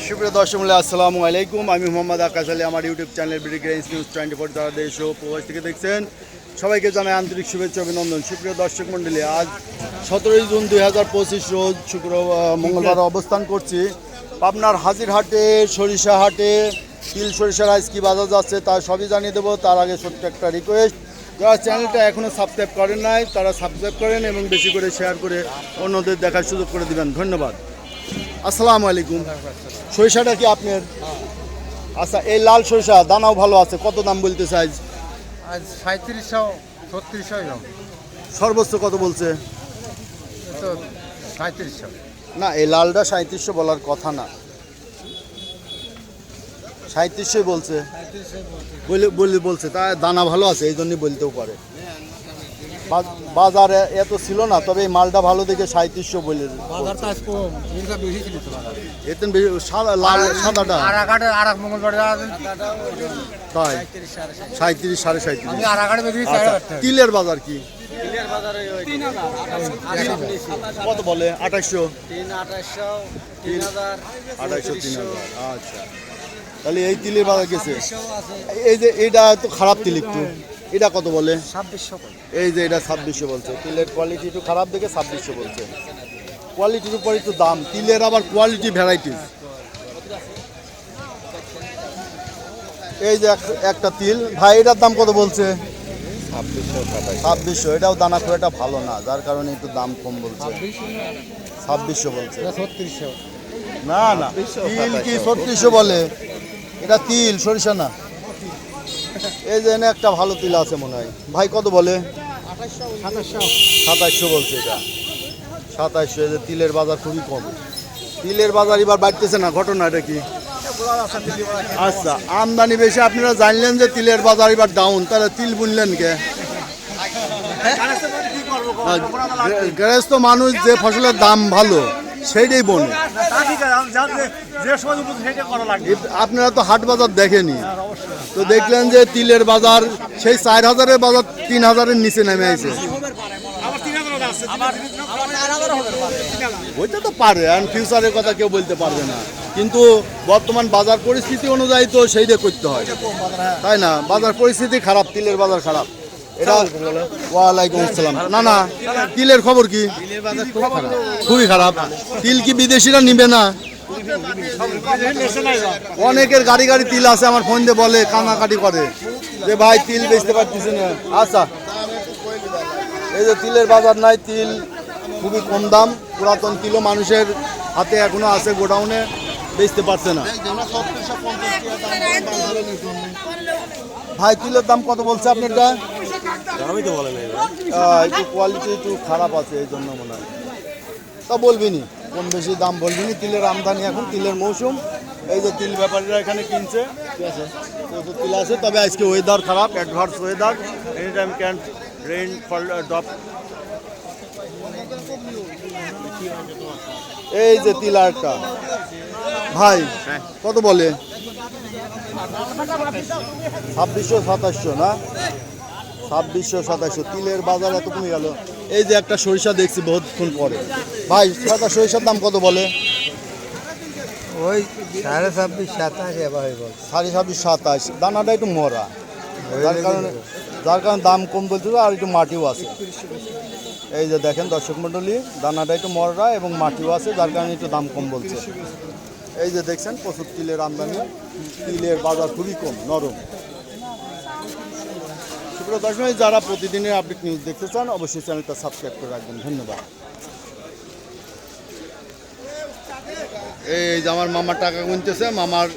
সুপ্রিয় দর্শক আসসালামু আলাইকুম। আমি মোহাম্মদ আকাশ আলী। আমার ইউটিউব চ্যানেল ব্রিগেড নিউজ 24 যারা দেশ ও প্রবাস থেকে দেখছেন সবাইকে জানাই আন্তরিক শুভেচ্ছা অভিনন্দন। সুপ্রিয় দর্শক মণ্ডলী, আজ 17 জুন 2025 রোজ মঙ্গলবার অবস্থান করছি পাবনার হাজিরহাটে, সরিষা হাটে। তিল সরিষার আজ কী বাজার যাচ্ছে তা সবই জানিয়ে দেবো। তার আগে ছোট্ট একটা রিকোয়েস্ট, যারা চ্যানেলটা এখনও সাবস্ক্রাইব করেন নাই তারা সাবস্ক্রাইব করেন এবং বেশি করে শেয়ার করে অন্যদের দেখার সুযোগ করে দিবেন। ধন্যবাদ। আসসালামু আলাইকুম। সরিষাটা কি আপনার? আচ্ছা, এই লাল সরিষা দানাও ভালো আছে, কত দাম বলতে চাই? আজ 3700 3600 সর্বোচ্চ কত বলছে? তো 3700। না, এই লালটা 3700 বলার কথা না, 3700 বলছে। বলছে তা দানা ভালো আছে এই জন্যই বলতেও পারে। বাজারে এত ছিল না, তবে এই মালটা ভালো দেখে 3700 বলে। বাজারটা আজ কম, এটা বেশি ছিল তো বাজারে। এতেন বেশি লাল সাদাটা আরাকাটে আরাক মঙ্গলবারে তাই 37 37.5। আমি আরাকাটে বেশি আচ্ছা, তিলের বাজার কি? তিলের বাজারে 3000 কত বলে? 2800 2800 3000 3000। আচ্ছা, তাহলে এই তিলের বাজার গেছে। এই যে এইটা তো খারাপ তিল একটু, এটা কত বলে? 2600। এই যে এটা 2600 বলছে। তিলের কোয়ালিটি একটু খারাপ দেখে 2600 বলছে। কোয়ালিটির উপর একটু দাম, তিলের আবার কোয়ালিটি ভ্যারাইটিস। এই যে একটা তিল ভাই, এটার দাম কত বলছে? 2600। এটাও দানা খুব একটা ভালো না, যার কারণে একটু দাম কম বলছে। 2600 বলছে। 3600। না না, তিল কি 3600 বলে? এটা তিল, সরিষা না। এই যে এনে একটা ভালো তিল আছে মনে হয়। ভাই কত বলে? 2700 বলছে। এটা 2700। এই যে তিলের বাজার খুবই কম। তিলের বাজার এবার বাড়তেছে না, ঘটনা এটা কি? আচ্ছা, আমদানি বেশি, আপনারা জানলেন যে তিলের বাজার এবার ডাউন, তাহলে তিল বুনলেন কে? গৃহস্থ মানুষ যে ফসলের দাম ভালো সেইটাই বোনে। আপনারা তো হাট বাজার দেখেনি, তো দেখলেন যে তিলের বাজার সেই 4000-এর বাজার 3000-এর নিচে নেমে আছে। ওইটা তো পারে, আর ফিউচারের কথা কেউ বলতে পারবে না, কিন্তু বর্তমান বাজার পরিস্থিতি অনুযায়ী তো সেইটা করতে হয়, তাই না? বাজার পরিস্থিতি খারাপ, তিলের বাজার খারাপ। এটা ওয়ালাইকুম আসসালাম। না না, তিলের খবর কি? খুবই খারাপ। তিল কি বিদেশিরা নিবে না? অনেকের গাড়ি গাড়ি তিল আছে, আমার ফোন দিয়ে বলে, কানাকাটি করে যে ভাই তিল বেচতে পারতেছে না। আচ্ছা, এই যে তিলের বাজার নাই, তিল খুবই কম দাম। পুরাতন তিলও মানুষের হাতে এখনো আছে, গোডাউনে বেচতে পারছে না। ভাই তিলের দাম কত বলছে আপনারটা? আমি তো বলে নাই একটু কোয়ালিটি একটু খারাপ আছে, এই জন্য মনে হয়। তা বলবিনি, কম বেশি দাম বলবিনি। তিলের আমদানি এখন, তিলের মৌসুম। এই যে তিল ব্যাপারীরা এখানে কিনছে, ঠিক আছে, তিল আছে। তবে আজকে ওয়েদার খারাপ, adverse weather, any time can rain fall drop. এই যে তিল আরেকটা ভাই কত বলে? 2600 2700 না, 2600 2700। তিলের বাজার এত কমে গেল। এই যে একটা সরিষা দেখছি বহুতক্ষণ পরে। ভাই সাদা সরিষার দাম কত বলে? ওই 26.5 27 এবার হয়ে গেল। 26.5 27। দানাটা একটু মরা, যার কারণে দাম কম বলতে, আর একটু মাটিও আছে। এই যে দেখেন দর্শক মণ্ডলী, দানাটা একটু মরা এবং মাটিও আছে, যার কারণে একটু দাম কম বলছে। এই যে দেখছেন প্রচুর তিলের আমদানি, তিলের বাজার খুবই কম, নরম। সুপ্রিয় দর্শক, যারা প্রতিদিনের আপডেট নিউজ দেখতে চান অবশ্যই চ্যানেলটা সাবস্ক্রাইব করে রাখবেন। ধন্যবাদ। এই যে আমার মামার টাকা গুনতেছে, মামার